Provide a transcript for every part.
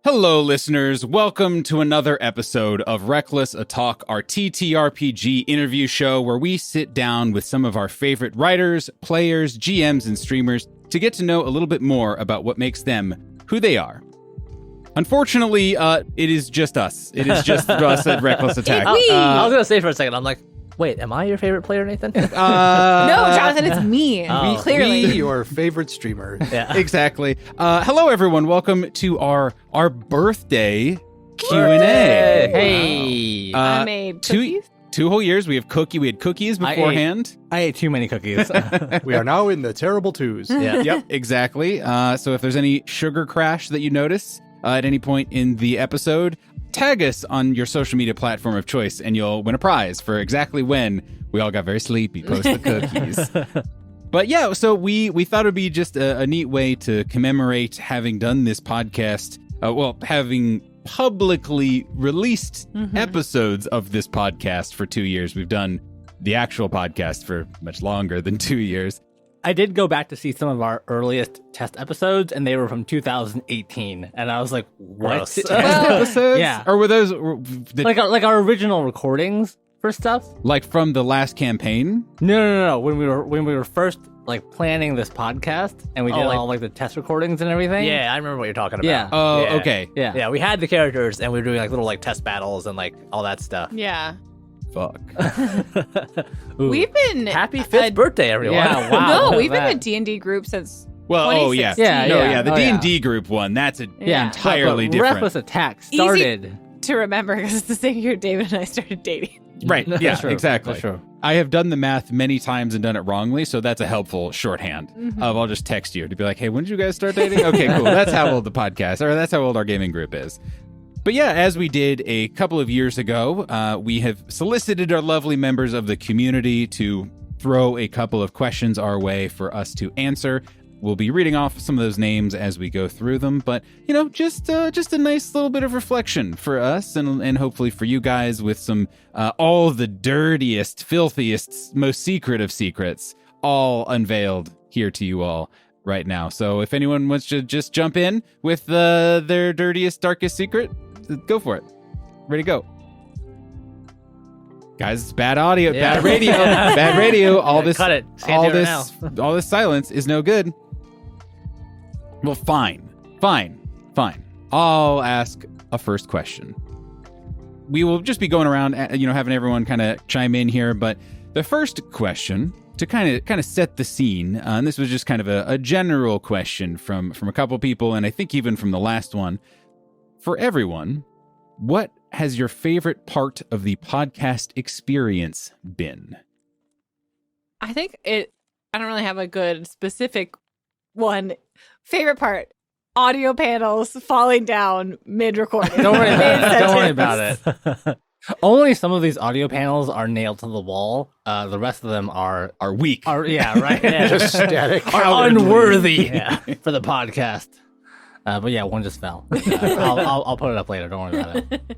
Hello, listeners. Welcome to another episode of Reckless, a Talk, our TTRPG interview show where we sit down with some of our favorite writers, players, GMs, and streamers to get to know a little bit more about what makes them who they are. Unfortunately, it is just us. It is just us at Reckless Attack. I was going to say for a second, I'm like, wait, am I your favorite player, Nathan? No, Jonathan, it's me. Clearly. Me, your favorite streamer. Yeah. Exactly. Hello, everyone. Welcome to our birthday Q&A. Hey. I made cookies. Two whole years. We had cookies beforehand. I ate too many cookies. We are now in the terrible twos. Yeah. Yep, exactly. So if there's any sugar crash that you notice at any point in the episode, tag us on your social media platform of choice and you'll win a prize for exactly when we all got very sleepy post the cookies. But yeah, so we thought it would be just a neat way to commemorate having done this podcast, having publicly released episodes of this podcast for 2 years. We've done the actual podcast for much longer than 2 years. I did go back to see some of our earliest test episodes, and they were from 2018. And I was like, what? Test episodes? Yeah. Or were those like our original recordings for stuff? like from the last campaign? No. When we were first like planning this podcast, and we did all like the test recordings and everything. Yeah, I remember what you're talking about. Yeah. Oh, Yeah. okay. Yeah. Yeah, we had the characters and we were doing like little like test battles and like all that stuff. Yeah. Fuck. Ooh. We've been Happy 5th birthday, everyone. Yeah, wow. No, we've been That. a D&D group since Well, oh yeah. 2016. No, Yeah. yeah. The Oh, yeah. D&D group one, that's Yeah, entirely but different. Reckless Attack started. to remember because it's the same year David and I started dating. Right. That's Yeah, true. exactly. That's true. I have done the math many times and done it wrongly, so that's a helpful shorthand. I'll just text you to be like, hey, when did you guys start dating? Okay, cool. That's how old the podcast, or that's how old our gaming group is. But yeah, as we did a couple of years ago, we have solicited our lovely members of the community to throw a couple of questions our way for us to answer. We'll be reading off some of those names as we go through them, but just a nice little bit of reflection for us and hopefully for you guys with some all the dirtiest, filthiest, most secret of secrets all unveiled here to you all right now. So if anyone wants to just jump in with their dirtiest, darkest secret, go for it. Ready to go. Guys, it's bad audio, Yeah. bad radio, bad radio. All this, Cut it. Can't do it all this silence is no good. Well, fine. I'll ask a first question. We will just be going around, having everyone kind of chime in here. But the first question, to kind of set the scene, and this was just kind of a general question from a couple people, and I think even from the last one. For everyone, what has your favorite part of the podcast experience been? I think I don't really have a good specific one. Favorite part, audio panels falling down mid-recording. Don't worry about it. Mid-sentence. Don't worry about it. Only some of these audio panels are nailed to the wall. The rest of them are Weak. yeah, right. Just static. are unworthy for the podcast. But yeah, one just fell. I'll put it up later. Don't worry about it.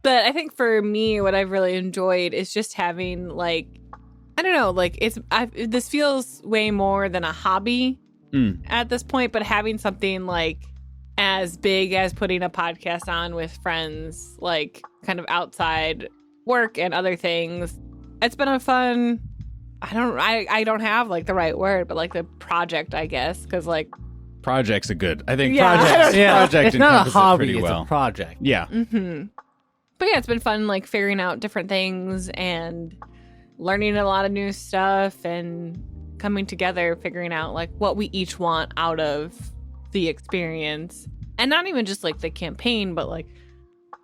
But I think for me, what I've really enjoyed is just having this feels way more than a hobby at this point, but having something like as big as putting a podcast on with friends, like kind of outside work and other things. It's been a fun, I don't have like the right word, but like the project, I guess, because like Project's a good. I think Yeah, project It's not a encompasses it hobby. pretty It's well. a project. Yeah. But yeah, it's been fun, like figuring out different things and learning a lot of new stuff and coming together, figuring out like what we each want out of the experience. And not even just like the campaign, but like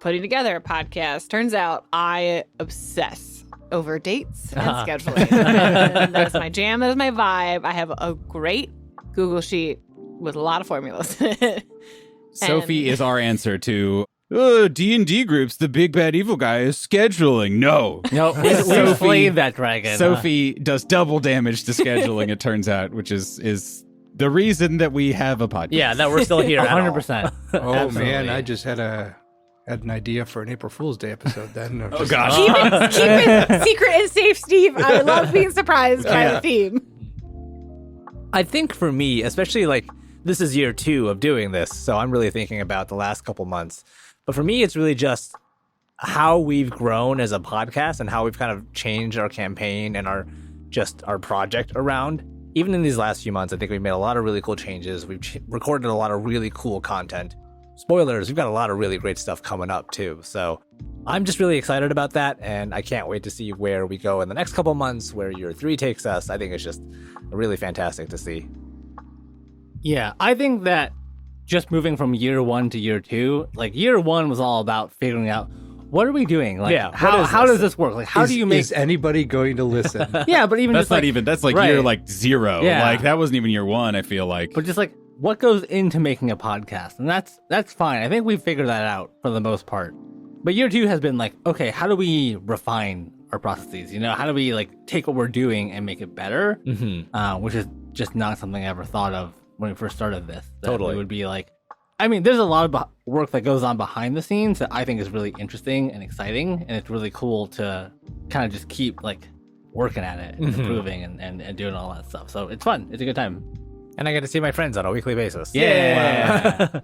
putting together a podcast. Turns out I obsess over dates and scheduling. And that is my jam. That is my vibe. I have a great Google Sheet with a lot of formulas. Sophie is our answer to D&D groups. The big bad evil guy is scheduling. No. No, we slayed that dragon. Sophie does double damage to scheduling, it turns out, which is the reason that we have a podcast. Yeah, that we're still here. at all. 100%. Oh Absolutely. man, I just had an idea for an April Fool's Day episode then. Oh gosh. keep it secret and safe, Steve. I love being surprised by the theme. I think for me, especially like this is year 2 of doing this, so I'm really thinking about the last couple months. But for me, it's really just how we've grown as a podcast and how we've kind of changed our campaign and our project around. Even in these last few months, I think we've made a lot of really cool changes. We've recorded a lot of really cool content. Spoilers, we've got a lot of really great stuff coming up too. So I'm just really excited about that, and I can't wait to see where we go in the next couple months, where year 3 takes us. I think it's just really fantastic to see. Yeah, I think that just moving from year 1 to year 2, like year 1 was all about figuring out what are we doing? Like, Yeah, how does this work? Like, how do you make? Is anybody going to listen? Yeah, but even That's just not like, even. That's like right. year like 0. Yeah. Like that wasn't even year 1. I feel like. But just like what goes into making a podcast, and that's fine. I think we figured that out for the most part. But year 2 has been like, okay, how do we refine our processes? You know, how do we like take what we're doing and make it better? Which is just not something I ever thought of when we first started this. That Totally. it would be like, I mean, there's a lot of work that goes on behind the scenes that I think is really interesting and exciting, and it's really cool to kind of just keep like working at it and improving and doing all that stuff. So it's fun. It's a good time. And I get to see my friends on a weekly basis. Yeah.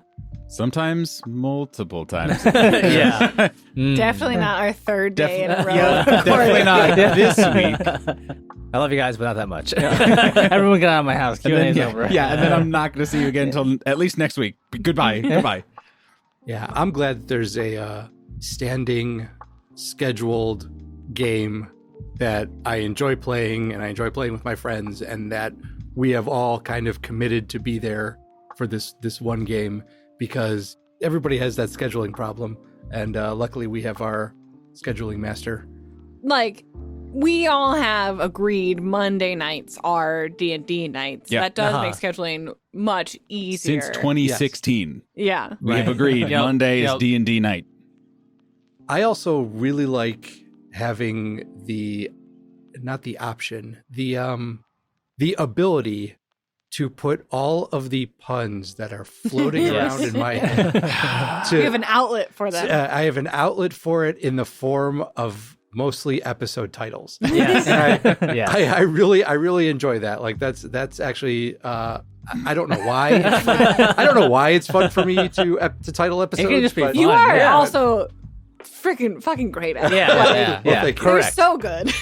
Sometimes multiple times. Yeah. Definitely not our third day in a row. Definitely not this week. I love you guys, but not that much. Everyone get out of my house. And then, Q&A's yeah, over. yeah, and then I'm not going to see you again until at least next week. Goodbye. Goodbye. Yeah, I'm glad that there's a standing, scheduled game that I enjoy playing, and I enjoy playing with my friends, and that we have all kind of committed to be there for this one game, because everybody has that scheduling problem, and luckily we have our scheduling master. Like, we all have agreed Monday nights are D&D nights. Yeah. That does make scheduling much easier. Since 2016, Yeah. we have agreed Yep. Monday is Yep. D&D night. I also really like having the ability to put all of the puns that are floating around in my head. We have an outlet for them. I have an outlet for it in the form of mostly episode titles. Yes. And Yeah. I really enjoy that. Like that's actually I don't know why. It's fun. I don't know why it's fun for me to title episodes. just be but- fun. You are Yeah. also freaking fucking great at it. Yeah. Like, Yeah. Well, Yeah. thank you. You're Correct. so good.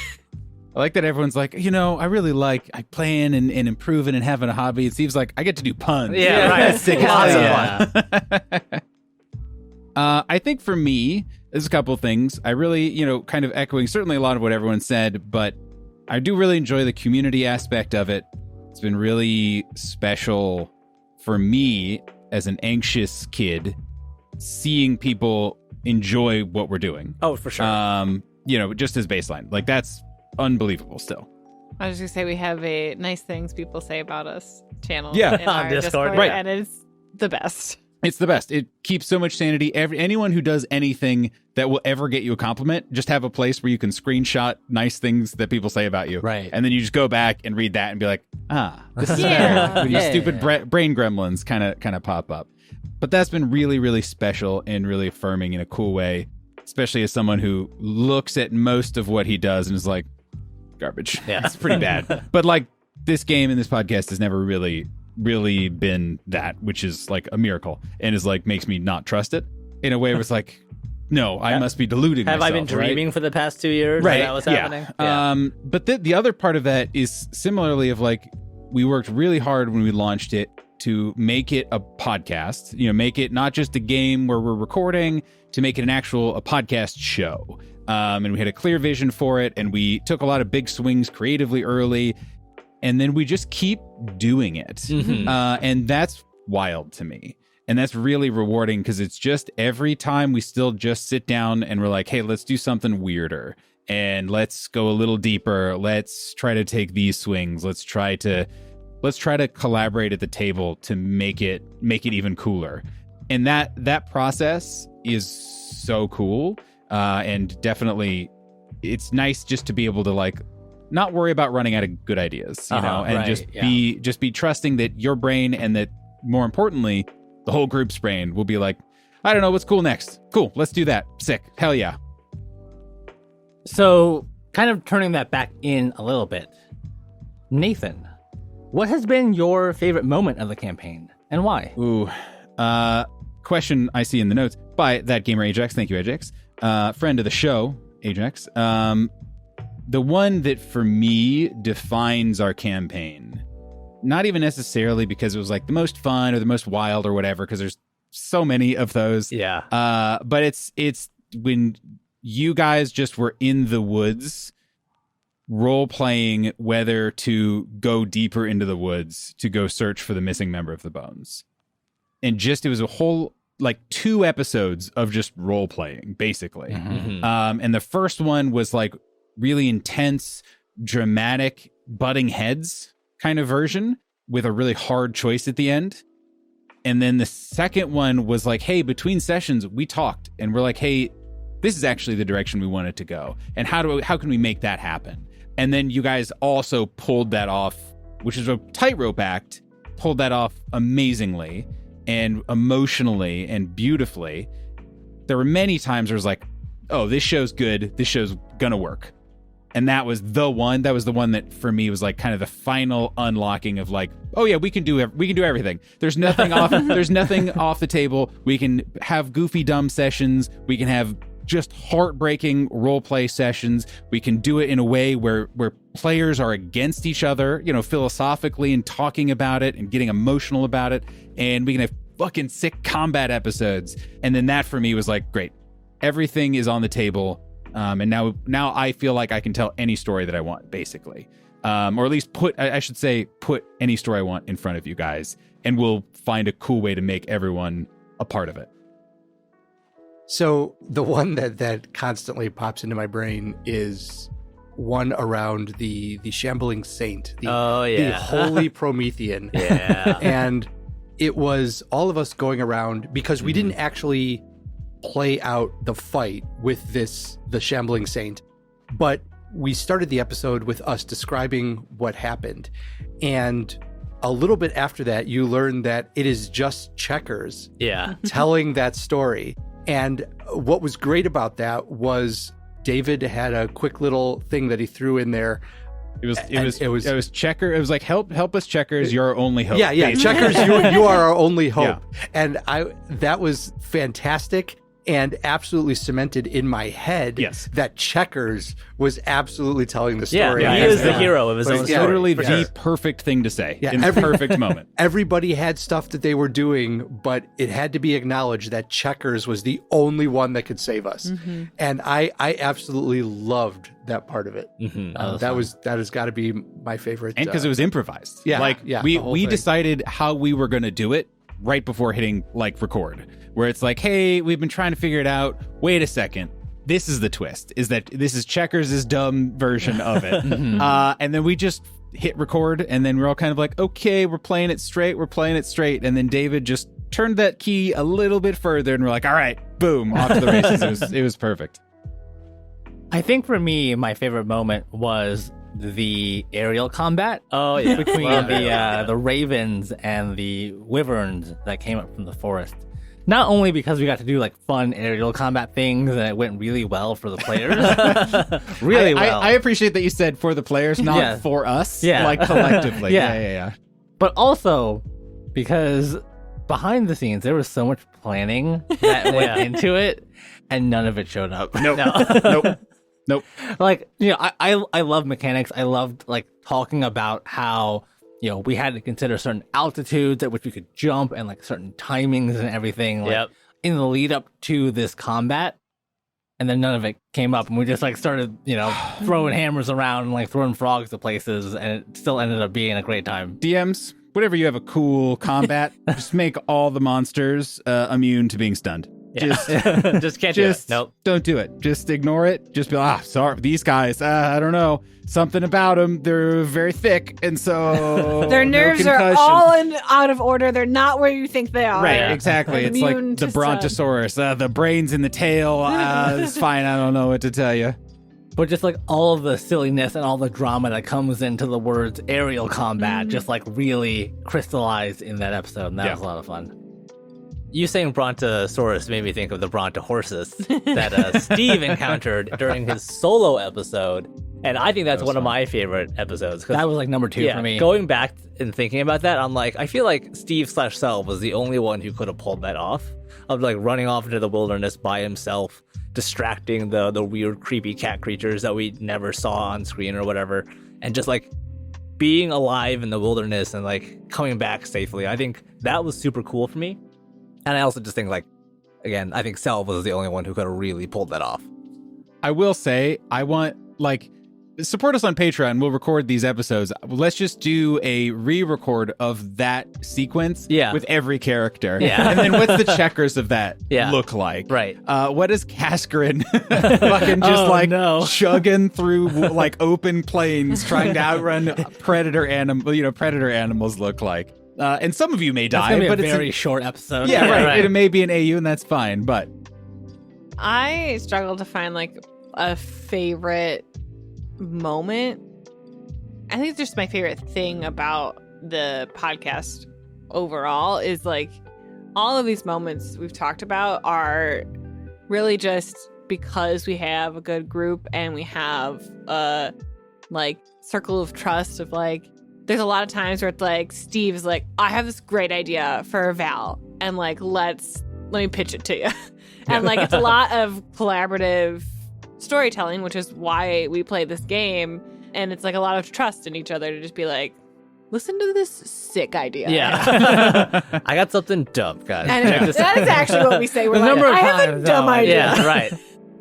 I like that everyone's like, I really like playing and improving and having a hobby. It seems like I get to do puns. Yeah, right. That's sick. Lots of Yeah. I think for me, there's a couple of things. I really, kind of echoing certainly a lot of what everyone said, but I do really enjoy the community aspect of it. It's been really special for me as an anxious kid, seeing people enjoy what we're doing. Oh, for sure. Just as baseline. Like that's unbelievable still. I was just gonna say we have a nice things people say about us channel. Yeah. in On our Discord. Right. and it's the best. It's the best. It keeps so much sanity. Anyone who does anything that will ever get you a compliment, just have a place where you can screenshot nice things that people say about you. Right. And then you just go back and read that and be like, this is Yeah. fair. When your Yeah. stupid brain gremlins kind of pop up. But that's been really, really special and really affirming in a cool way, especially as someone who looks at most of what he does and is like, garbage. Yeah. It's pretty bad. But like this game and this podcast has never really been that, which is like a miracle and is like makes me not trust it in a way where it's like, no, I must be deluding Have myself. I been dreaming for the past 2 years? Right. Is that what's happening? Yeah. But the other part of that is similarly of like, we worked really hard when we launched it to make it a podcast, make it not just a game where we're recording, to make it a podcast show. And we had a clear vision for it, and we took a lot of big swings creatively early, and then we just keep doing it. Mhm. And that's wild to me. And that's really rewarding because it's just every time we still just sit down and we're like, hey, let's do something weirder and let's go a little deeper. Let's try to take these swings. Let's try to collaborate at the table to make it even cooler. And that process is so cool. And definitely it's nice just to be able to like not worry about running out of good ideas, and right, just be trusting that your brain and that more importantly, the whole group's brain will be like, I don't know, what's cool next? Cool, let's do that. Sick. Hell yeah. So, kind of turning that back in a little bit, Nathan, what has been your favorite moment of the campaign? and why? Ooh. Question I see in the notes by that gamer Ajax. Thank you, Ajax. Friend of the show, Ajax. The one that for me defines our campaign, not even necessarily because it was like the most fun or the most wild or whatever, because there's so many of those. Yeah. But it's when you guys just were in the woods role playing whether to go deeper into the woods to go search for the missing member of the Bones. And just, it was a whole, like 2 episodes of just role playing, basically. Mm-hmm. And the first one was like really intense, dramatic, butting heads kind of version with a really hard choice at the end. And then the second one was like, hey, between sessions, we talked and we're like, hey, this is actually the direction we want it to go. And how can we make that happen? And then you guys also pulled that off, which is a tightrope act, pulled that off amazingly and emotionally and beautifully. There were many times where it was like, oh, this show's good. This show's gonna work. And that was the one that for me was like kind of the final unlocking of like, oh yeah, we can do everything. There's nothing off the table. We can have goofy dumb sessions. We can have just heartbreaking role play sessions. We can do it in a way where players are against each other, philosophically, and talking about it and getting emotional about it. And we can have fucking sick combat episodes. And then that for me was like, great. Everything is on the table. And now I feel like I can tell any story that I want, basically. Or at least put any story I want in front of you guys, and we'll find a cool way to make everyone a part of it. So the one that constantly pops into my brain is one around the shambling saint, the holy Promethean. Yeah. And it was all of us going around, because we didn't actually play out the fight with the shambling saint, but we started the episode with us describing what happened. And a little bit after that, you learn that it is just Checkers telling that story. And what was great about that was David had a quick little thing that he threw in there. It was Checker. It was like, help us, Checkers. You're our only hope. Yeah. Checkers, you are our only hope. Yeah. And that was fantastic. And absolutely cemented in my head that Checkers was absolutely telling the story. Yeah, he is the hero of his own story. Literally the perfect thing to say in the perfect moment. Everybody had stuff that they were doing, but it had to be acknowledged that Checkers was the only one that could save us. Mm-hmm. And I absolutely loved that part of it. Mm-hmm. That has got to be my favorite. And because it was improvised. Yeah. We decided how we were going to do it right before hitting like record, where it's like, hey, we've been trying to figure it out. Wait a second. This is the twist, is that this is Checkers' dumb version of it. And then we just hit record, and then we're all kind of like, okay, we're playing it straight. And then David just turned that key a little bit further, and we're like, all right, boom, off to the races. It was perfect. I think for me, my favorite moment was the aerial combat. Oh yeah, between the ravens and the wyverns that came up from the forest. Not only because we got to do like fun aerial combat things and it went really well for the players, really well. I appreciate that you said for the players, not for us, like collectively. Yeah. But also because behind the scenes there was so much planning that went into it, and none of it showed up. Nope. Like, I love mechanics. I loved like talking about how, we had to consider certain altitudes at which we could jump and like certain timings and everything in the lead up to this combat. And then none of it came up, and we just like started, throwing hammers around and like throwing frogs to places, and it still ended up being a great time. DMs, whenever you have a cool combat, just make all the monsters immune to being stunned. Just can't do it. Nope. Don't do it. Just ignore it. Just be like, sorry, these guys, I don't know. Something about them, they're very thick, and so their nerves are all out of order. They're not where you think they are. Right, exactly. It's like the Brontosaurus, the brains in the tail. It's fine. I don't know what to tell you. But just like all of the silliness and all the drama that comes into the words aerial combat just like really crystallized in that episode, and that was a lot of fun. You saying Brontosaurus made me think of the Brontahorses that Steve encountered during his solo episode. And I think that's That was one of fun. my favorite episodes. 'cause, That was like number 2 yeah, for me. going back and thinking about that, I'm like, I feel like Steve/Cell was the only one who could have pulled that off, of like running off into the wilderness by himself, distracting the weird, creepy cat creatures that we never saw on screen or whatever, and just like being alive in the wilderness and like coming back safely. I think that was super cool for me. And I also just think like, again, I think Cell was the only one who could have really pulled that off. I will say, I want, like, support us on Patreon. We'll record these episodes. Let's just do a re-record of that sequence with every character. Yeah. And then what's the checkers of that Yeah. look like? Right. What does Cascarin fucking just chugging through like open plains trying to outrun predator animals look like? And some of you may That's die, gonna be but a it's very short episode. yeah, right. right. It may be an AU, and that's fine. But I struggle to find like a favorite moment. I think it's just my favorite thing about the podcast overall is like all of these moments we've talked about are really just because we have a good group and we have a like circle of trust of like there's a lot of times where it's like Steve's like, I have this great idea for Val and like let me pitch it to you. And like it's a lot of collaborative storytelling, which is why we play this game. And it's like a lot of trust in each other to just be like, listen to this sick idea. Yeah. I got something dumb, guys. And Check this that is actually what we say. We're The like, number of I have a times, dumb oh, idea. Yeah, right.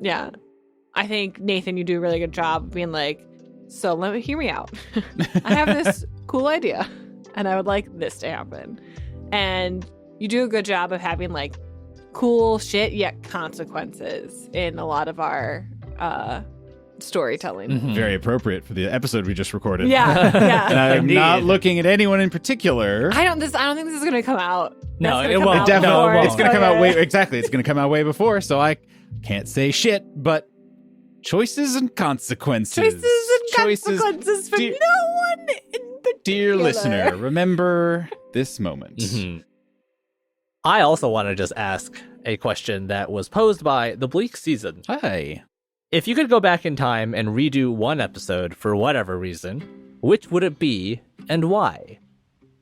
Yeah. I think, Nathan, you do a really good job of being like, so let me hear me out. I have this cool idea and I would like this to happen. And you do a good job of having like cool shit yet consequences in a lot of our storytelling. Mhm. very appropriate for the episode we just recorded. Yeah. And Yeah. I'm Indeed. not looking at anyone in particular. I don't think this is gonna come out. No, That's it gonna come won't. out Definitely, No, it before. won't. it's gonna come out Okay. way exactly. It's gonna come out way before, so I can't say shit. But choices and consequences. Choices and consequences for dear- no one in particular. Dear listener, remember this moment. Mhm. I also want to just ask a question that was posed by the Bleak Season. Hi. If you could go back in time and redo one episode for whatever reason, which would it be and why?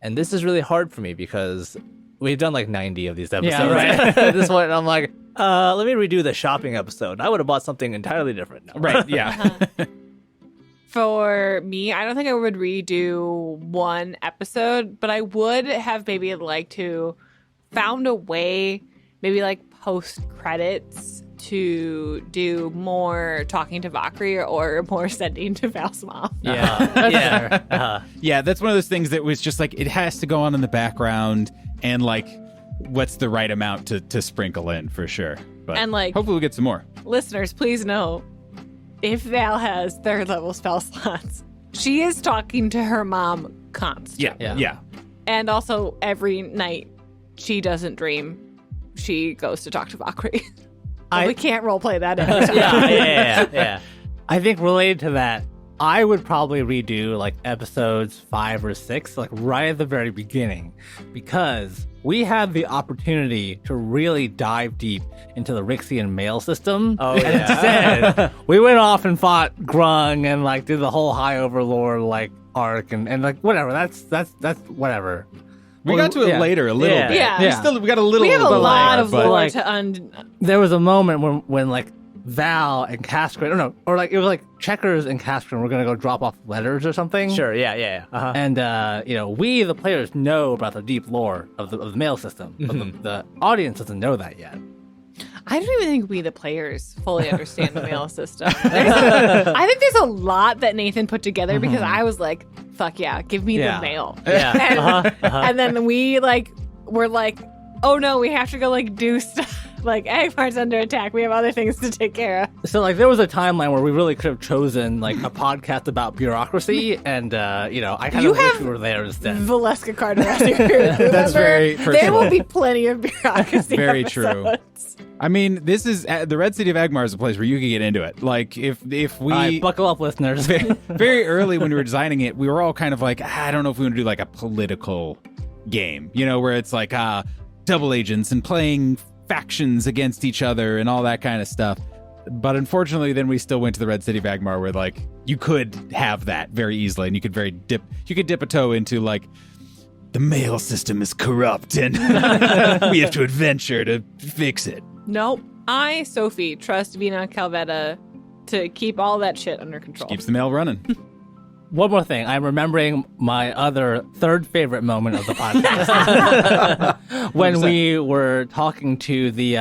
And this is really hard for me because we've done like 90 of these episodes. Yeah, right. At this point, I'm like, let me redo the shopping episode. I would have bought something entirely different now. Right. Yeah. For me, I don't think I would redo one episode, but I would have maybe like to found a way, maybe like post credits, to do more talking to Valkyrie or more sending to Val's mom. Yeah. Yeah. Yeah. That's one of those things that was just like it has to go on in the background, and like, what's the right amount to sprinkle in for sure. But And, like- hopefully we'll get some more. Listeners, please know if Val has third level spell slots, she is talking to her mom constantly. Yeah. Yeah. Yeah. And also every night she doesn't dream, she goes to talk to Valkyrie. But we can't roleplay that every time. Yeah. I think related to that, I would probably redo like episodes 5 or 6, like right at the very beginning, because we had the opportunity to really dive deep into the Rixian mail system. Oh, and yeah. instead, we went off and fought Grung and like did the whole High Overlord like arc and like whatever. That's whatever. We Well, got to it yeah. later a little Yeah. bit. Yeah. We got a little. We have a bit lot later, of but- lore like- to There was a moment when like Val and Cascarin, or like it was like Checkers and Cascarin were gonna go drop off letters or something. Sure. Yeah. Uh-huh. And we the players know about the deep lore of the mail system, but the audience doesn't know that yet. I don't even think we, the players, fully understand the mail system. I think there's a lot that Nathan put together because I was like, fuck yeah, give me Yeah. the mail. Yeah. And, and then we were like, oh no, we have to go like do stuff. Like Agmar's under attack. We have other things to take care of. So like there was a timeline where we really could have chosen like a podcast about bureaucracy, and I kind You of wish have we were there instead. Valeska Carter. That's very There personal. will be plenty of bureaucracy. Very true. episodes. I mean, this is the Red City of Agmar is a place where you can get into it. Like if we All right, buckle up, listeners. very early when we were designing it, we were all kind of like, I don't know if we want to do like a political game, where it's like double agents and playing factions against each other and all that kind of stuff. But unfortunately, then we still went to the Red City Bagmar, where like you could have that very easily, and you could dip a toe into like the mail system is corrupt, and we have to adventure to fix it. Nope. I, Sophie, trust Vina Calvetta to keep all that shit under control. Keeps the mail running. One more thing. I'm remembering my other third favorite moment of the podcast. When we were talking to the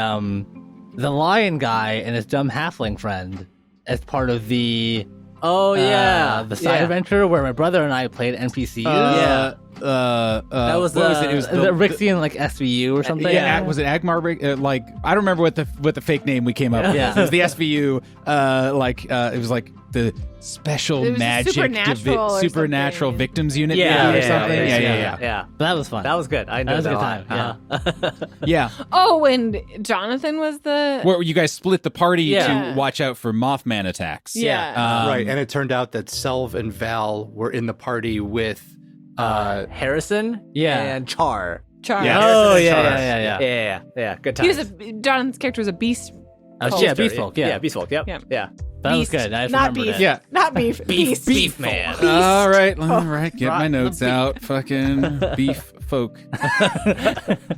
lion guy and his dumb halfling friend as part of the the side adventure where my brother and I played NPCs. That was what was it? It was the Rixian like SVU or something. Yeah, was it Agmar? Like I don't remember what the fake name we came up with. Yeah. It was the SVU. It was like the special It was magic supernatural or victims unit. Yeah, or something. Yeah. But that was fun. That was good. I know That was that a good time. Yeah. Oh, and Jonathan was the... Where you guys split the party Yeah. to watch out for Mothman attacks. Yeah. Right, and it turned out that Selv and Val were in the party with Harrison and Char. Charles. Yeah. Oh, yeah. Yeah. Good He times. was Jonathan's character was a beast. Yeah, Beast Folk. Yeah, Beast Folk. Yep. Yeah. Yeah. that was Beast, good. I just not remembered beef. it. Yeah. Not beef. Beast. Beef man. All right. Get my notes beef. out. Fucking beef folk.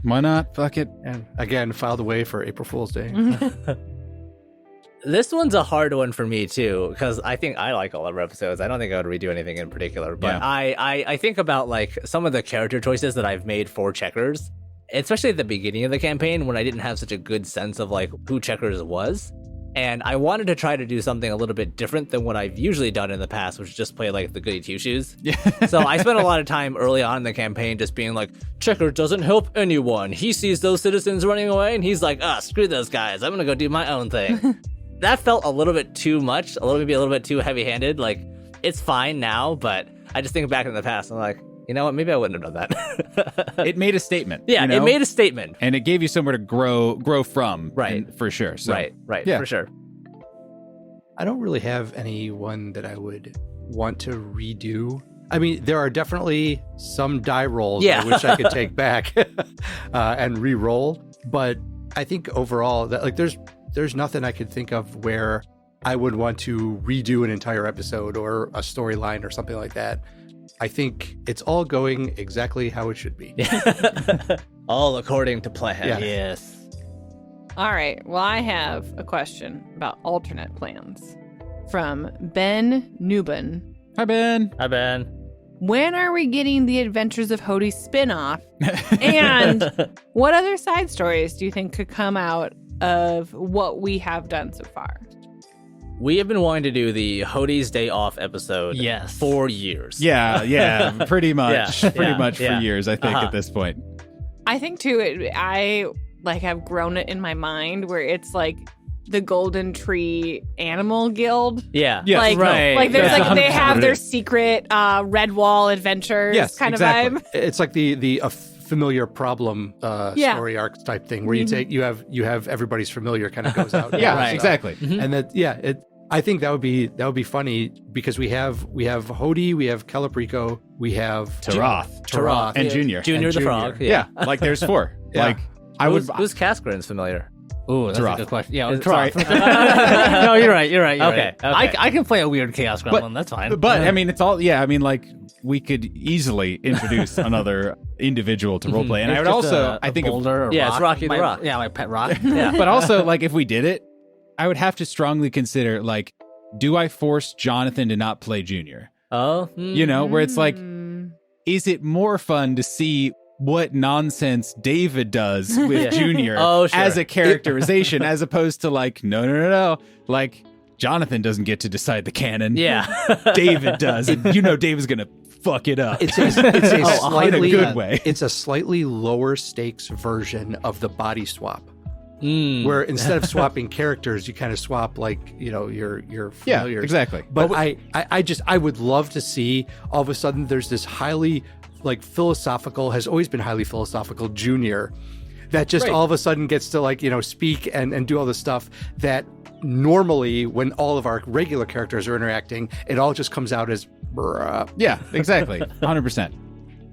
Why not? Fuck it. and again filed away for April Fool's Day. This one's a hard one for me too, because I think I like all of our episodes. I don't think I would redo anything in particular, but Yeah. I think about like some of the character choices that I've made for Checkers, especially at the beginning of the campaign when I didn't have such a good sense of like who Checkers was. And I wanted to try to do something a little bit different than what I've usually done in the past, which is just play like the goody two shoes. Yeah. So I spent a lot of time early on in the campaign just being like, Checker doesn't help anyone. He sees those citizens running away and he's like, screw those guys. I'm gonna go do my own thing. That felt a little bit too much, a little bit too heavy-handed. Like, it's fine now, but I just think back in the past, I'm like, you know what? Maybe I wouldn't have done that. It made a statement. Yeah, you know? it made a statement. and it gave you somewhere to grow from. Right. and- for sure. So. Right, Yeah. for sure. I don't really have anyone that I would want to redo. I mean, there are definitely some die rolls Yeah. I wish I could take back and re-roll, but I think overall that like there's nothing I could think of where I would want to redo an entire episode or a storyline or something like that. I think it's all going exactly how it should be. All according to plan. Yeah. Yes. All right. Well, I have a question about alternate plans from Ben Newman. Hi, Ben. Hi, Ben. When are we getting the Adventures of Hody spin-off? And what other side stories do you think could come out of what we have done so far? We have been wanting to do the Hodie's Day Off episode Yes. for years. Yeah, pretty much. Yeah, Pretty yeah, much yeah. for years, I think, Uh-huh. at this point. I think too. I like have grown it in my mind where it's like the Golden Tree Animal Guild. Yeah. Yes, like, right. like there's That's like they 100% have what it their is. secret Red Wall adventures Yes, kind exactly. of vibe. It's like the familiar problem Yeah. story arc type thing where you take you have everybody's familiar kind of goes out. Yeah, right. exactly. And that I think that would be funny because we have Hody, we have Calaprico, we have Taroth. And Junior. Junior And the Junior. Frog. Yeah, like there's four. Yeah. Like I would. Who's Cascarin's familiar? Ooh, that's Taroth. a good question. Yeah, Sorry. Taroth. No, you're right. Okay, right. okay. I can play a weird Chaos Gremlin. That's fine. But I mean, it's all. Yeah, I mean, like we could easily introduce another individual to roleplay, and I would It's also, just I think, Boulder or Yeah, rock. it's Rocky the My- Rock. Yeah, my pet rock. Yeah. but also like if we did it, I would have to strongly consider like, do I force Jonathan to not play Junior? Oh, You know, where it's like, Mm. is it more fun to see what nonsense David does with Yeah. Junior Oh, sure. as a characterization, as opposed to like, no. Like, Jonathan doesn't get to decide the canon. yeah. David does. And you know David's going to fuck it up. It's a in a slightly good way. It's a slightly lower stakes version of the body swap. Mm. Where instead of swapping characters, you kind of swap like, your Yeah, familiars. exactly. But I would love to see all of a sudden there's this highly like philosophical, has always been highly philosophical Junior that just all of a sudden gets to like, speak and do all this stuff that normally when all of our regular characters are interacting, it all just comes out as bruh. Yeah, exactly. 100%.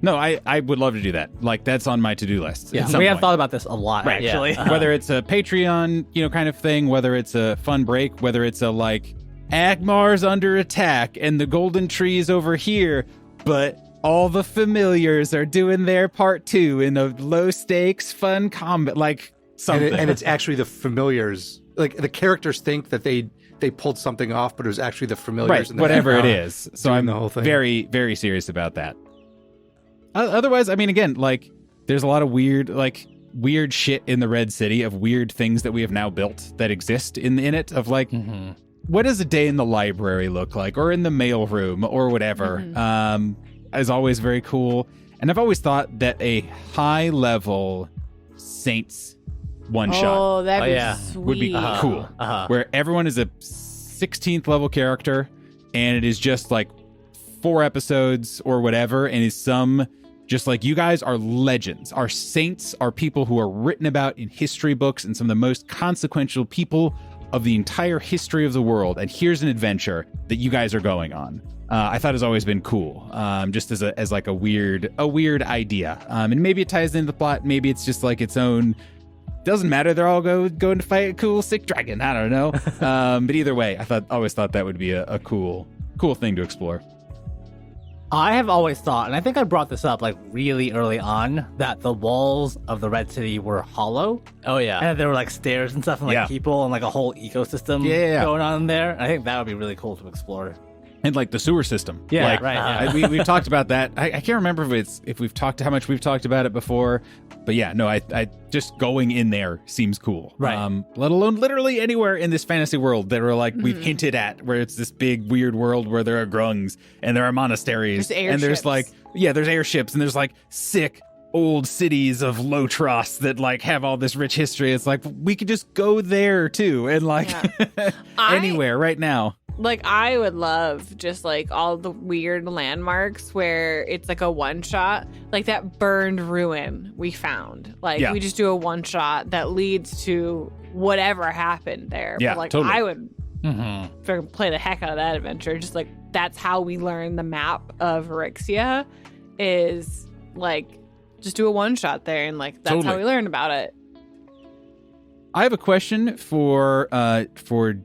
No, I would love to do that. Like, that's on my to-do list. Yeah, at some we have point. thought about this a lot, Right, actually. yeah. Whether it's a Patreon, kind of thing, whether it's a fun break, whether it's a like Agmar's under attack and the golden tree's over here, but all the familiars are doing their part too in a low stakes fun combat, like something. And it's actually the familiars. Like the characters think that they pulled something off, but it was actually the familiars. right, in the whatever it background is. So doing I'm the whole thing. very, very serious about that. Otherwise, I mean, again, like there's a lot of weird shit in the Red City of weird things that we have now built that exist in it of like, what does a day in the library look like, or in the mail room, or whatever. Is always very cool. And I've always thought that a high level Saints one shot Oh, that'd be yeah. sweet. would be cool, where everyone is a 16th level character, and it is just like 4 episodes or whatever, and is some just like, you guys are legends. Our saints are people who are written about in history books and some of the most consequential people of the entire history of the world. And here's an adventure that you guys are going on. I thought has always been cool, just as like a weird idea. And maybe it ties into the plot. Maybe it's just like its own. Doesn't matter. They're all going to fight a cool, sick dragon. I don't know. But either way, always thought that would be a cool thing to explore. I have always thought, and I think I brought this up like really early on, that the walls of the Red City were hollow. Oh yeah. And there were like stairs and stuff and like Yeah. people and like a whole ecosystem Yeah. going on there. I think that would be really cool to explore. And like the sewer system. Yeah, like, right, yeah. We've talked about that. I can't remember if we've talked how much we've talked about it before, but yeah, no, I just going in there seems cool. Right. Let alone literally anywhere in this fantasy world that are like we've hinted at, where it's this big weird world where there are grungs and there are monasteries There's and there's airships. like there's airships and there's like sick old cities of Lotros that like have all this rich history. It's like we could just go there too and like anywhere right now. Like, I would love just like all the weird landmarks where it's like a one shot, like that burned ruin we found. Like, Yeah. we just do a one shot that leads to whatever happened there. Yeah, but like, totally. I would freaking play the heck out of that adventure. Just like, that's how we learn the map of Erixia, is like, just do a one shot there, and like, that's how Totally. we learn about it. I have a question for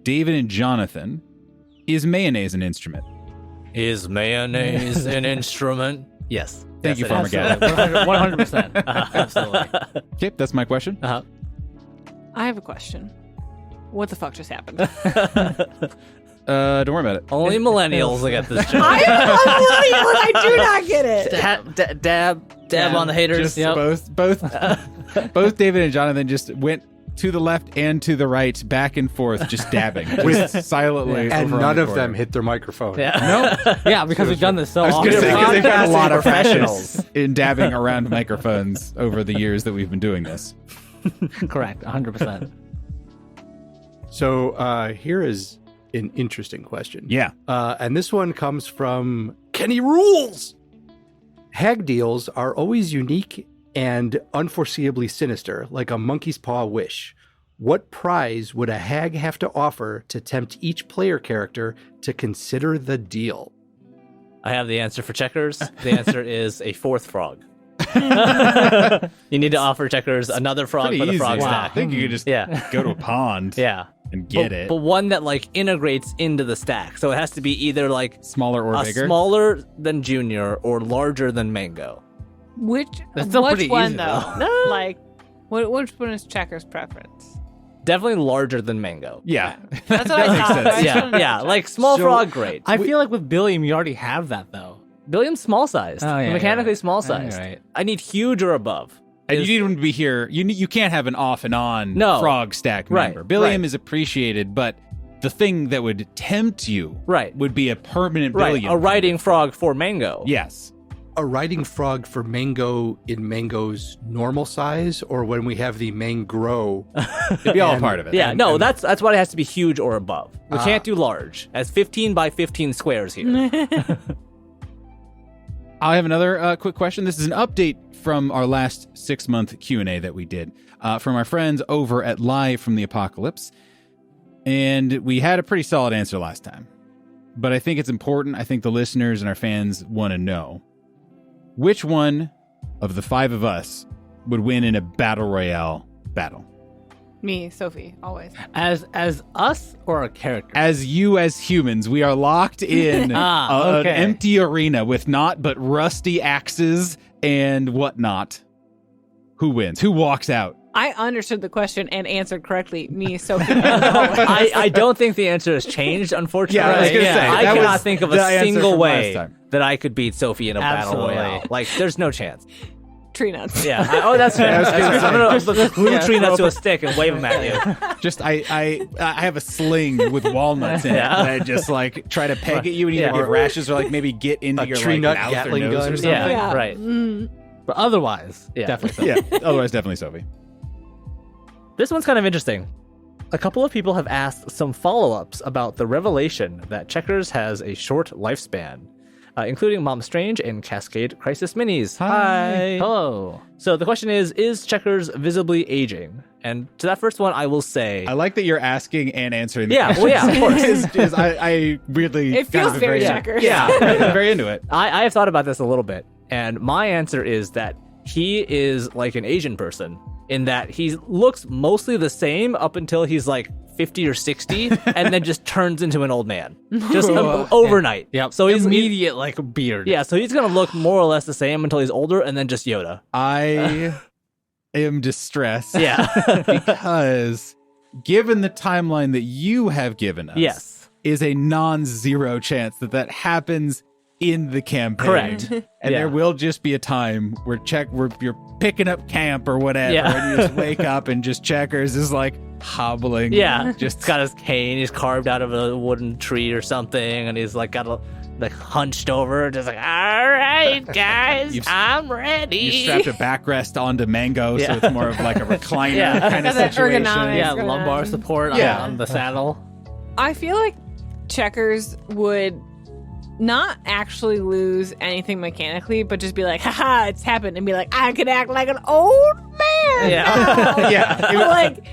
David and Jonathan. Is mayonnaise an instrument? Is mayonnaise an instrument? Yes. Thank you, Yes, Farmer it is. 100%. Absolutely. Okay, that's my question. I have a question. What the fuck just happened? Don't worry about it. Only millennials will get this joke. I do not get it. Dab on the haters. Just both David and Jonathan just went to the left and to the right, back and forth, just dabbing, just silently. And over on none the of them corner. hit their microphone. Yeah. Yeah, because we've done this so I was often. going to say, 'cause they've got a lot of Professionals. practice in dabbing around microphones over the years that we've been doing this. Correct. 100%. So here is an interesting question. Yeah. And this one comes from Kenny Rules. Hag deals are always unique and unforeseeably sinister, like a monkey's paw wish. What prize would a hag have to offer to tempt each player character to consider the deal? I have the answer for checkers. The answer is a 4th frog. You need to offer checkers another frog Pretty for the easy. frog I stack. think you could just Yeah. go to a pond Yeah. and get it. But one that like integrates into the stack. So it has to be either like Smaller or a bigger. smaller than junior or larger than mango. Which That's still which pretty one easy, though? Like, which one is Checker's preference? Definitely larger than mango. Yeah. That's what I makes thought. sense. I Yeah, shouldn't yeah. have Like checked. small So- frog, great. I feel like with Billiam, you already have that, though. Billiam's small sized. Oh, yeah, mechanically you're right. small Oh, you're sized. right. I need huge or above. And you need him to be here. You can't have an off and on No. frog stack Right, member. Billiam right. is appreciated, but the thing that would tempt you Right. would be a permanent Right. Billiam. A riding frog for mango. Yes. A riding frog for Mango in Mango's normal size, or when we have the Mangrow? It'd be all And- part of it. Yeah, And- no, and- that's why it has to be huge or above. We can't do large. As 15 by 15 squares here. I have another quick question. This is an update from our last 6-month Q&A that we did from our friends over at Live from the Apocalypse. And we had a pretty solid answer last time. But I think it's important. I think the listeners and our fans want to know. which one of the 5 of us would win in a battle royale battle? Me, Sophie, always. As us or a character? As you, as humans, we are locked in okay. an empty arena with naught but rusty axes and whatnot. Who wins? Who walks out? I understood the question and answered correctly. Me, Sophie. I don't think the answer has changed, unfortunately. Yeah, I was gonna say, I that cannot was think of the a answer single from way last time. that I could beat Sophie in a battle Absolutely. royale. Like, there's no chance. Tree nuts. Yeah. That's fair. I'm gonna glue tree nuts to a stick and wave them at you. Just I have a sling with walnuts in it. Yeah. And I just like try to peg at you and either Yeah. get rashes or like maybe get into A your tree like nut mouth Gatling or nose gun. or something. Yeah. Yeah. Right. But otherwise, Yeah. definitely. Yeah. Otherwise, definitely Sophie. This one's kind of interesting. A couple of people have asked some follow-ups about the revelation that Checkers has a short lifespan, including Mom Strange and Cascade Crisis Minis. Hi. Hello. So the question is Checkers visibly aging? And to that first one, I will say... I like that you're asking and answering. The Yeah, well, yeah, of course. is I really It feels very Checkers. Yeah. I'm very into it. I have thought about this a little bit, and my answer is that he is like an Asian person in that he looks mostly the same up until he's like 50 or 60, and then just turns into an old man, just overnight. Yep. So he's immediate like beard. yeah. So he's gonna look more or less the same until he's older, and then just Yoda. I am distressed. Yeah. Because given the timeline that you have given us, Yes. is a non-zero chance that happens in the campaign. Correct. And Yeah. there will just be a time where you're picking up camp or whatever, Yeah. and you just wake up and just Checkers is like hobbling. Yeah, just got his cane. He's carved out of a wooden tree or something, and he's like got a like hunched over, just like, all right, guys, I'm ready. You strapped a backrest onto Mango, Yeah. so it's more of like a recliner Yeah. kind of Got that situation. ergonomics. Yeah, It's gonna- lumbar support Yeah. on the saddle. I feel like Checkers would not actually lose anything mechanically, but just be like, haha, it's happened, and be like, I can act like an old man. Yeah. now." Yeah. But, like,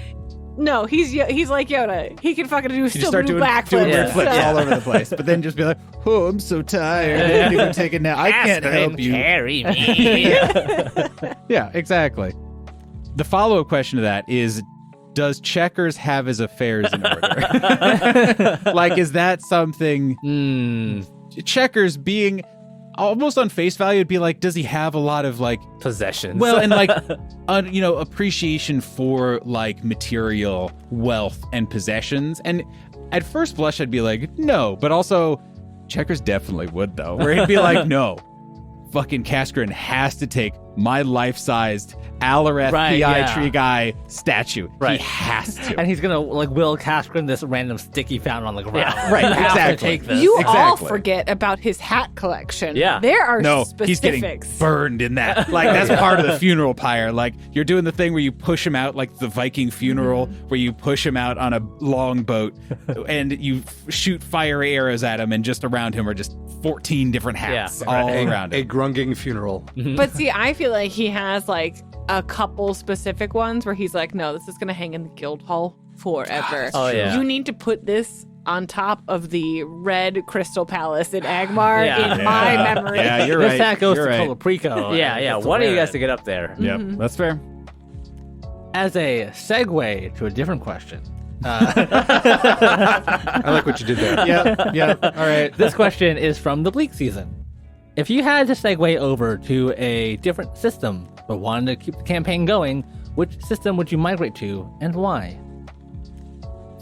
no, he's like Yoda. He can fucking You still start do doing backflips. weird flips Yeah. all over the place, but then just be like, "Oh, I'm so tired. I didn't even take a nap. I can't help you." Carry me. Yeah, exactly. The follow-up question to that is, does Checkers have his affairs in order? Like, is that something Checkers being almost on face value would be like, does he have a lot of like, Possessions. well, and like, appreciation for like material wealth and possessions? And at first blush, I'd be like, no, but also Checkers definitely would though, where he'd be like, no, fucking Cascarin has to take my life-sized Alareth Right, PI yeah. tree guy statue. Right. He has to. And he's gonna like Will Cascarin this random stick he found on the ground. Yeah, right, You have to exactly. take this. You all Exactly. forget about his hat collection. Yeah. There are No, he's getting specifics. burned in that. Like, that's part of the funeral pyre. Like, you're doing the thing where you push him out, like the Viking funeral, where you push him out on a long boat and you shoot fire arrows at him, and just around him are just 14 different hats all around A him. grunging funeral. But see, I feel like he has like a couple specific ones where he's like, no, this is going to hang in the guild hall forever. Oh, yeah. You need to put this on top of the red crystal palace in Agmar Yeah. in my memory. Yeah, you're This right. hat goes You're to right. Colaprico. yeah, yeah. That's One of you where- guys to get up there. Yep, that's fair. As a segue to a different question, I like what you did there. Yeah. All right. this question is from the Bleak season. If you had to segue over to a different system but wanted to keep the campaign going, which system would you migrate to and why?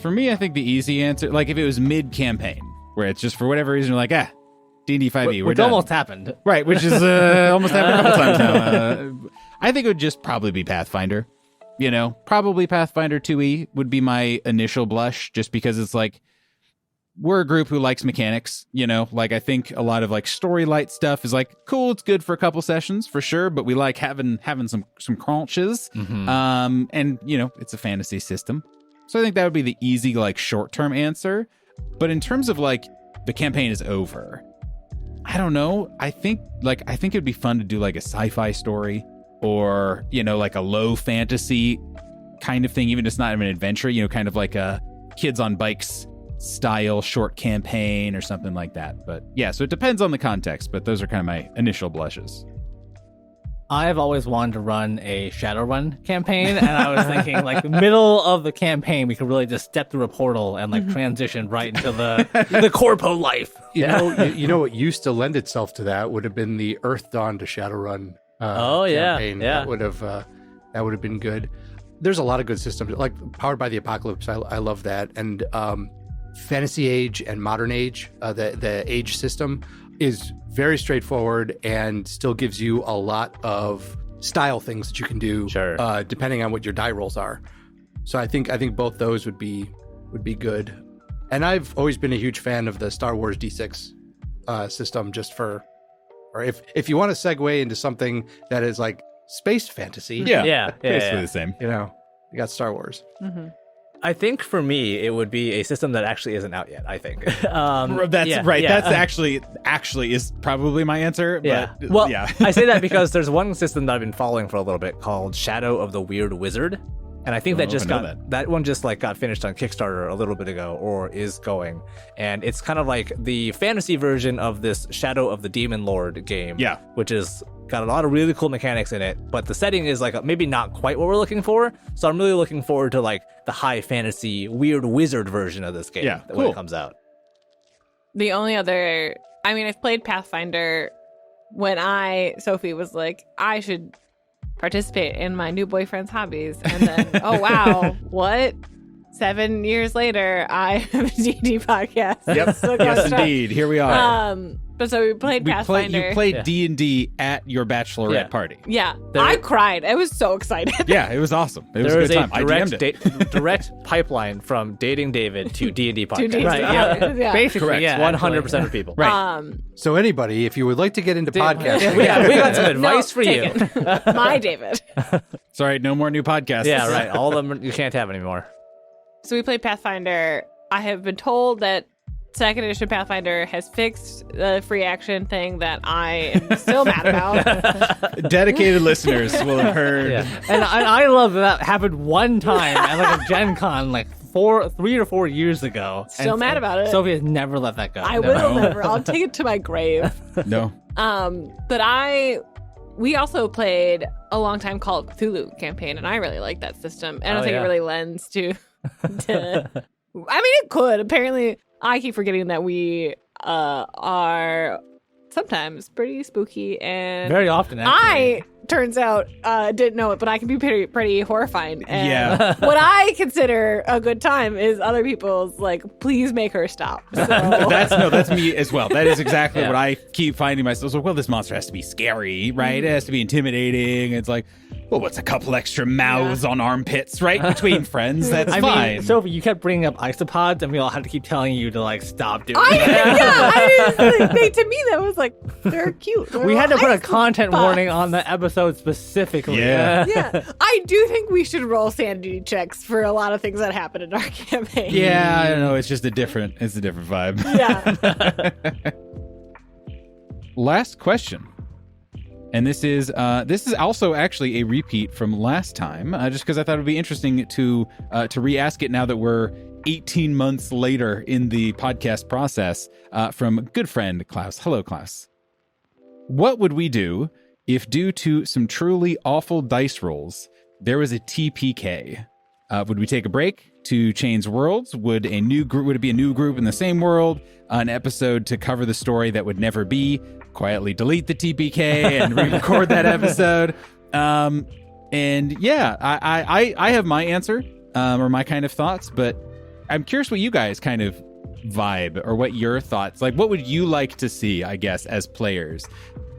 For me, I think the easy answer, like if it was mid-campaign, where it's just for whatever reason, you're like, D&D 5e, we're Which done. almost happened. Right, which is almost happened a couple times now. I think it would just probably be Pathfinder. Probably Pathfinder 2e would be my initial blush, just because it's like, we're a group who likes mechanics, like I think a lot of like story light stuff is like, cool, it's good for a couple sessions for sure, but we like having some crunches. And it's a fantasy system. So I think that would be the easy, like, short-term answer. But in terms of like the campaign is over, I don't know. I think it'd be fun to do like a sci-fi story, or like a low fantasy kind of thing, even if it's not an adventure, kind of like a Kids on Bikes style short campaign or something like that. But yeah, so it depends on the context, but those are kind of my initial blushes. I've always wanted to run a Shadowrun campaign, and I was thinking, like, middle of the campaign, we could really just step through a portal and like transition right into the corpo life. You know what used to lend itself to that would have been the Earth Dawn to Shadowrun campaign. Yeah. That would have been good. There's a lot of good systems, like Powered by the Apocalypse. I love that, and Fantasy Age and Modern Age, the Age system is very straightforward and still gives you a lot of style things that you can do, depending on what your die rolls are. So I think both those would be good. And I've always been a huge fan of the Star Wars D6 system, or if you want to segue into something that is like space fantasy, Basically the same. you got Star Wars. Mm-hmm. I think for me, it would be a system that actually isn't out yet. I think That's right. Yeah. That's actually is probably my answer. Yeah. But, Well, yeah. I say that because there's one system that I've been following for a little bit called Shadow of the Weird Wizard. And I think I don't know if I know that one just like got finished on Kickstarter a little bit ago, or is going. And it's kind of like the fantasy version of this Shadow of the Demon Lord game. Yeah. Which is got a lot of really cool mechanics in it, but the setting is like maybe not quite what we're looking for. So I'm really looking forward to like the high fantasy weird wizard version of this game when cool. it comes out. The only other, I mean, I've played Pathfinder when Sophie was like, I should participate in my new boyfriend's hobbies. And then, oh, wow, what? 7 years later, I have a D&D podcast. Yep. So Yes, indeed. Here we are. But so we played Pathfinder. You played D&D at your bachelorette party. Yeah. I cried. I was so excited. Yeah, it was awesome. It was There a is good a time. I DM'd it. direct pipeline from dating David to D&D podcast. D&D. Right, yeah. Yeah. Basically, Correct. yeah. 100% of people. Right. So anybody, if you would like to get into podcasting, we got some advice for take you. it. My David. Sorry, no more new podcasts. Yeah, right. All of them you can't have anymore. So we played Pathfinder. I have been told that second edition Pathfinder has fixed the free action thing that I am still mad about. Dedicated listeners will have heard. Yeah. And I love that happened one time at like a Gen Con like 3 or 4 years ago. Still mad about it. Sophie has never let that go. I will never. I'll take it to my grave. No. But we also played a long time Call of Cthulhu campaign, and I really like that system. And I don't think it really lends to I mean, it could. Apparently, I keep forgetting that we are sometimes pretty spooky, and Very often, actually. turns out, didn't know it, but I can be pretty horrifying. And Yeah. what I consider a good time is other people's like, please make her stop. So That's me as well. That is exactly what I keep finding myself. So, well, this monster has to be scary, right? It has to be intimidating. It's like, well, what's a couple extra mouths on armpits, right? Between friends, that's I fine. mean, Sophie, you kept bringing up isopods, and we all had to keep telling you to like stop doing I that. to me that was like, they're cute. We had to put a Isopods. content warning on the episode specifically. Yeah. Yeah, I do think we should roll sanity checks for a lot of things that happen in our campaign. Yeah, I don't know. It's just a different vibe. Yeah. Last question. And this is also actually a repeat from last time, just because I thought it would be interesting to re-ask it now that we're 18 months later in the podcast process, from good friend Klaus. Hello, Klaus. What would we do if, due to some truly awful dice rolls, there was a TPK? Would we take a break to change worlds? Would it be a new group in the same world? An episode to cover the story that would never be? Quietly delete the TPK and re-record that episode. And yeah, I have my answer, or my kind of thoughts, but I'm curious what you guys kind of vibe, or what your thoughts, like what would you like to see, I guess, as players?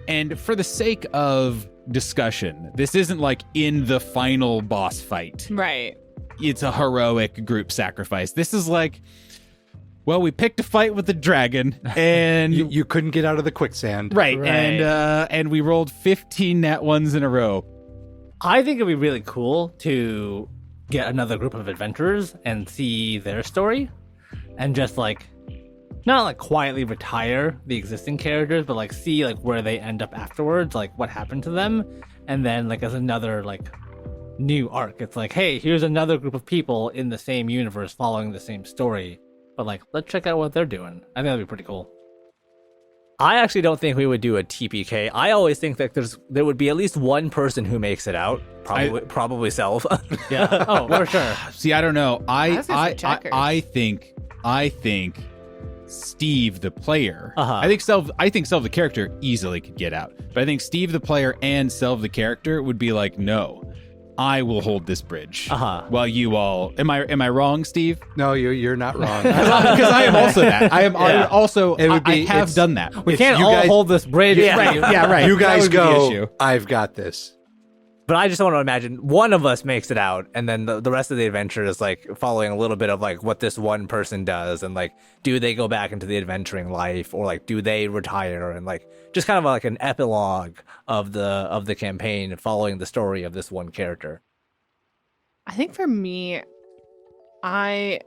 And for the sake of discussion, this isn't like in the final boss fight. Right. It's a heroic group sacrifice. This is like, well, we picked a fight with the dragon, and you couldn't get out of the quicksand. right. And we rolled 15 nat ones in a row. I think it'd be really cool to get another group of adventurers and see their story, and just like not like quietly retire the existing characters, but like see like where they end up afterwards, like what happened to them, and then like as another like new arc, it's like, hey, here's another group of people in the same universe following the same story, but like let's check out what they're doing. I think that'd be pretty cool. I actually don't think we would do a TPK. I always think that there would be at least one person who makes it out. Probably Selv. Yeah. Oh, for sure. See, I don't know. was gonna say checkers. I think Steve the player. Uh-huh. I think Selv the character easily could get out. But I think Steve the player and Selv the character would be like, no, I will hold this bridge. Uh-huh. While you all, am I wrong, Steve? No, you're not wrong. Because I am also that. I Yeah. have done that. We can't you all guys- hold this bridge. Yeah, right. Yeah, right. You That guys would be the go. issue. I've got this. But I just want to imagine one of us makes it out, and then the rest of the adventure is like following a little bit of like what this one person does, and like do they go back into the adventuring life, or like do they retire, and like just kind of like an epilogue of the campaign following the story of this one character. I think for me, I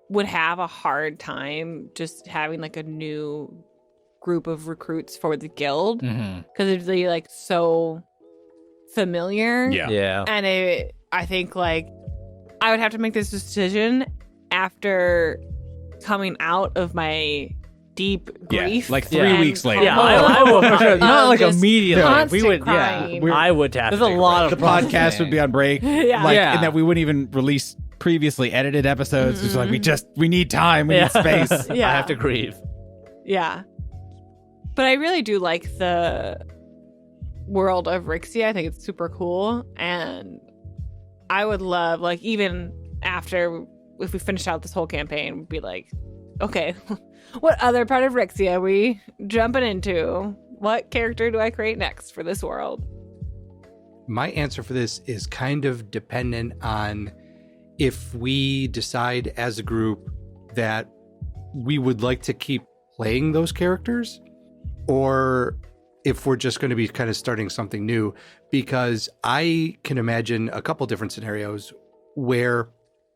would have a hard time just having like a new group of recruits for the guild Mm-hmm. because it'd be like so familiar. Yeah. And I think like I would have to make this decision after coming out of my deep grief. like 3 and weeks later. Yeah, Oh, I would for sure. Not like just immediately. constant We would. crying. Yeah. I would have There's to a take lot break. The of podcast would be on break. Yeah. Like, Yeah. and that we wouldn't even release previously edited episodes. It's like we need time, we Yeah. need space. Yeah. I have to grieve. Yeah. But I really do like the world of Rixia. I think it's super cool. And I would love, like, even after, if we finish out this whole campaign, we'd be like, okay, what other part of Rixia are we jumping into? What character do I create next for this world? My answer for this is kind of dependent on if we decide as a group that we would like to keep playing those characters, or if we're just going to be kind of starting something new, because I can imagine a couple different scenarios where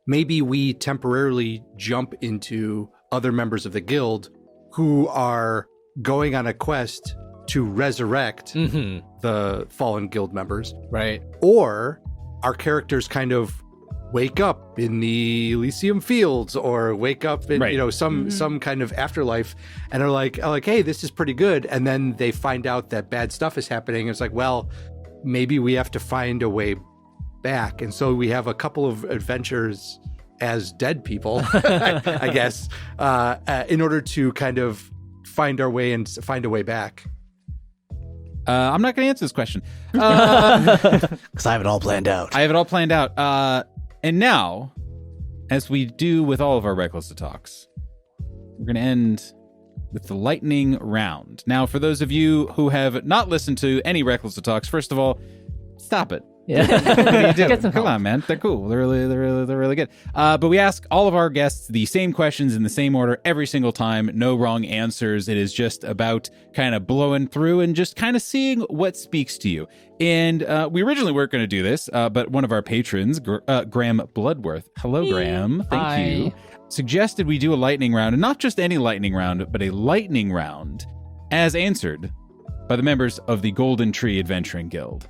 maybe we temporarily jump into other members of the guild who are going on a quest to resurrect Mm-hmm. the fallen guild members, Right. or our characters kind of wake up in the Elysium fields, or wake up in Right. some kind of afterlife, and are like, hey, this is pretty good, and then they find out that bad stuff is happening. It's like, well, maybe we have to find a way back, and so we have a couple of adventures as dead people, I guess, in order to kind of find our way and find a way back. I'm not going to answer this question. Because I have it all planned out. I have it all planned out. And now, as we do with all of our Reckless Talks, we're going to end with the lightning round. Now, for those of you who have not listened to any Reckless Talks, first of all, stop it. Yeah. What are you doing? Get some Come help. on, man. They're cool. They're really good. But we ask all of our guests the same questions in the same order every single time. No wrong answers. It is just about kind of blowing through and just kind of seeing what speaks to you. And we originally weren't going to do this, but one of our patrons, Graham Bloodworth, hello, Graham. Thank Hi. you. Suggested we do a lightning round, and not just any lightning round, but a lightning round as answered by the members of the Golden Tree Adventuring Guild.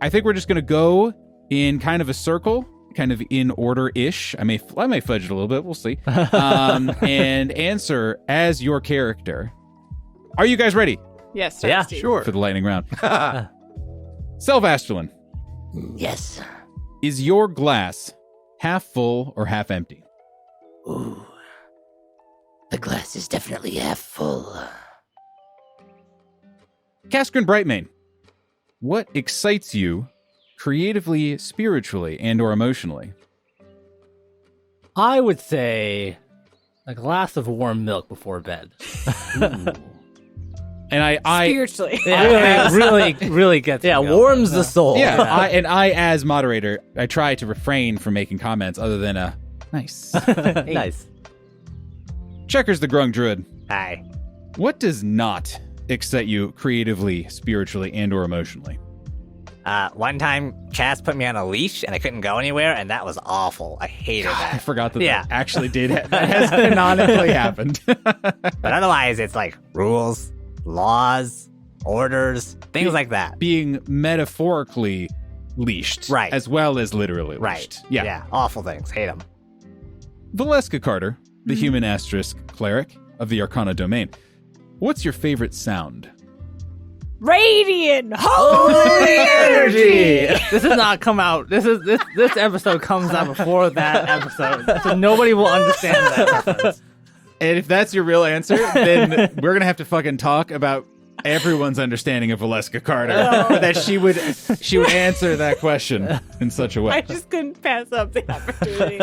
I think we're just going to go in kind of a circle, kind of in order-ish. I may fudge it a little bit. We'll see. And answer as your character. Are you guys ready Yes. Yeah, Steve. Sure. for the lightning round? Selvastulin, Yes. is your glass half full or half empty? Ooh. The glass is definitely half full. Kaskrin Brightmane, what excites you creatively, spiritually, and or emotionally? I would say a glass of warm milk before bed. And I Spiritually. Yeah, really gets me going. warms the soul. yeah, I as moderator, I try to refrain from making comments other than a nice. Nice. Checkers the Grung Druid, Hi. what does not excite you creatively, spiritually, and or emotionally? One time, Cass put me on a leash and I couldn't go anywhere, and that was awful. I hated I that. forgot that Yeah. that actually did that has canonically happened. But otherwise, it's like rules, laws, orders, things like that. Being metaphorically leashed, Right. as well as literally Right. leashed. Yeah. Awful things. Hate them. Valeska Carter, the human asterisk cleric of the Arcana domain. What's your favorite sound? Radiant holy energy. This does not come out. This episode comes out before that episode, so nobody will understand that reference. And if that's your real answer, then we're going to have to fucking talk about everyone's understanding of Valeska Carter. That she would answer that question in such a way. I just couldn't pass up the opportunity.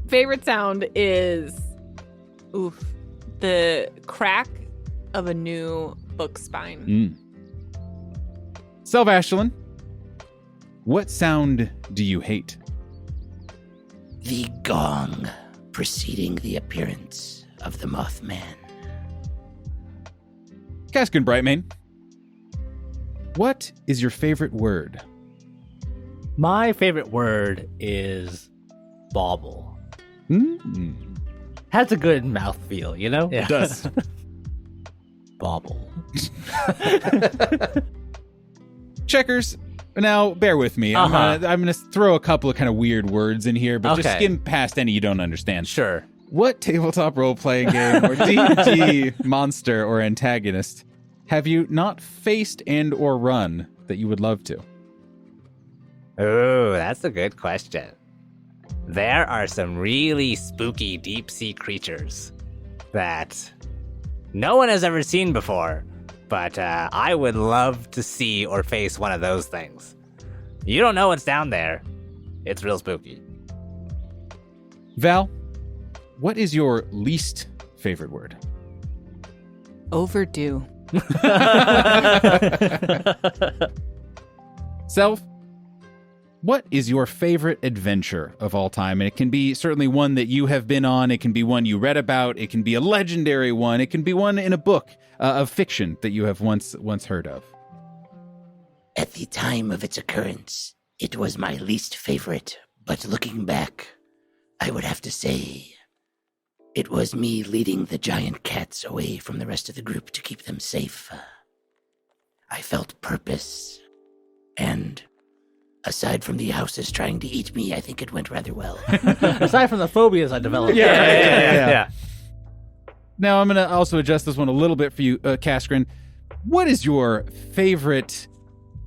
Favorite sound is the crack of a new book spine. Self Ashlyn, what sound do you hate? The gong preceding the appearance of the Mothman. Caskin Brightmane, what is your favorite word? My favorite word is bauble. Has a good mouthfeel, you know? It does. Bauble. Checkers. Now, bear with me. I'm gonna throw a couple of kind of weird words in here, but just Okay. skim past any you don't understand. Sure. What tabletop role-playing game or D&D monster or antagonist have you not faced and or run that you would love to? Oh, that's a good question. There are some really spooky deep-sea creatures that no one has ever seen before, but I would love to see or face one of those things. You don't know what's down there. It's real spooky. Val, what is your least favorite word? Overdue. Self, what is your favorite adventure of all time? And it can be certainly one that you have been on. It can be one you read about. It can be a legendary one. It can be one in a book of fiction that you have once heard of. At the time of its occurrence, it was my least favorite, but looking back, I would have to say it was me leading the giant cats away from the rest of the group to keep them safe. I felt purpose, and aside from the houses trying to eat me, I think it went rather well. Aside from the phobias I developed. Yeah. Now, I'm going to also adjust this one a little bit for you, Kaskrin. What is your favorite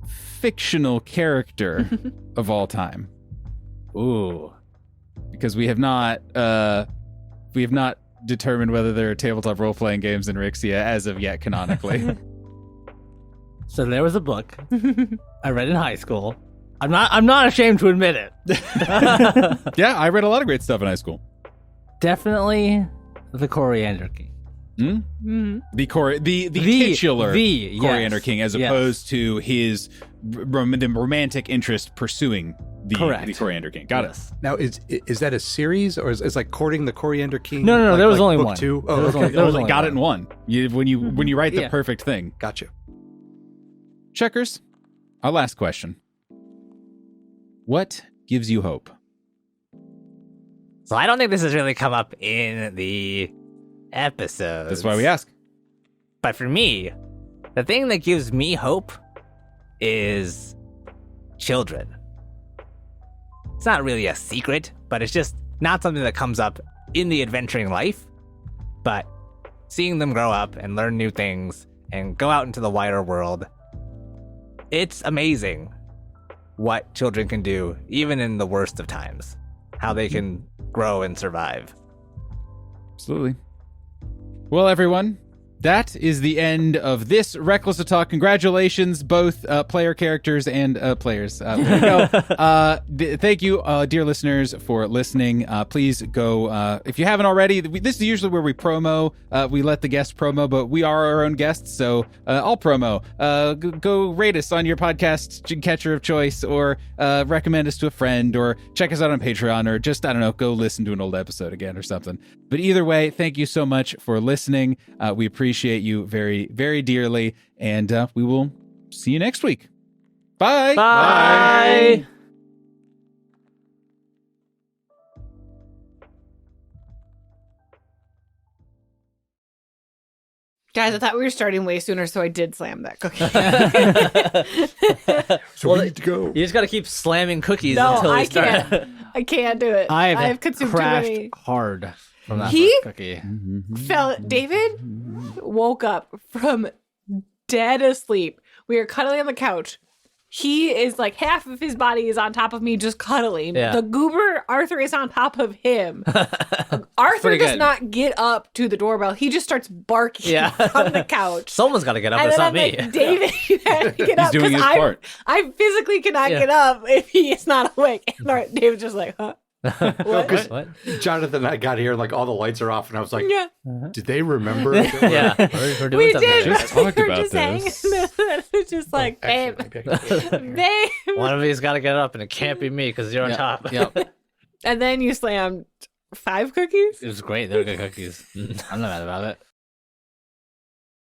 fictional character of all time? Ooh. Because we have not determined whether there are tabletop role-playing games in Rixia as of yet canonically. So there was a book I read in high school. I'm not ashamed to admit it. Yeah, I read a lot of great stuff in high school. Definitely the Coriander King. The titular yes, Coriander King, as yes. opposed to his the romantic interest pursuing the Coriander King. Got it. Now, is that a series, or is like Courting the Coriander King? No, there was only book one. 2? There Oh, was okay. only- there was only Got one. it in one. When you write the Yeah. perfect thing. Gotcha. Checkers, our last question. What gives you hope? So I don't think this has really come up in the episode. That's why we ask. But for me, the thing that gives me hope is children. It's not really a secret, but it's just not something that comes up in the adventuring life. But seeing them grow up and learn new things and go out into the wider world, it's amazing what children can do, even in the worst of times, how they can grow and survive. Absolutely. Well, everyone, that is the end of this Reckless to Talk. Congratulations, both player characters and players. There you go. Thank you, dear listeners, for listening. Please go, if you haven't already, this is usually where we promo. We let the guests promo, but we are our own guests, so I'll promo. Go rate us on your podcast catcher of choice, or recommend us to a friend, or check us out on Patreon, or just, I don't know, go listen to an old episode again or something. But either way, thank you so much for listening. We appreciate you very, very dearly, and we will see you next week. Bye. Bye. Guys, I thought we were starting way sooner, so I did slam that cookie. So we need to go. You just got to keep slamming cookies No, until I you start. can't. I can't do it. I've consumed too crashed many. hard. from that He- first cookie. David woke up from dead asleep. We were cuddling on the couch. He is like half of his body is on top of me, just cuddling. Yeah. The goober Arthur is on top of him. Arthur pretty does good. not get up to the doorbell. He just starts barking Yeah. from the couch. Someone's got to get up. And It's then not I'm me. like, David, you have to get up doing his because part. I physically cannot Yeah. get up if he is not awake. And David's just like, huh? What? What? Jonathan and I got here and like all the lights are off, and I was like, Yeah, did they remember? Yeah, we're doing we something. did. here. Just We talked were about just hanging. this. It was just like, babe, babe. One of you's got to get up, and it can't be me because you're on top. Yep. And then you slammed 5 cookies. It was great. They were good cookies. I'm not mad about it.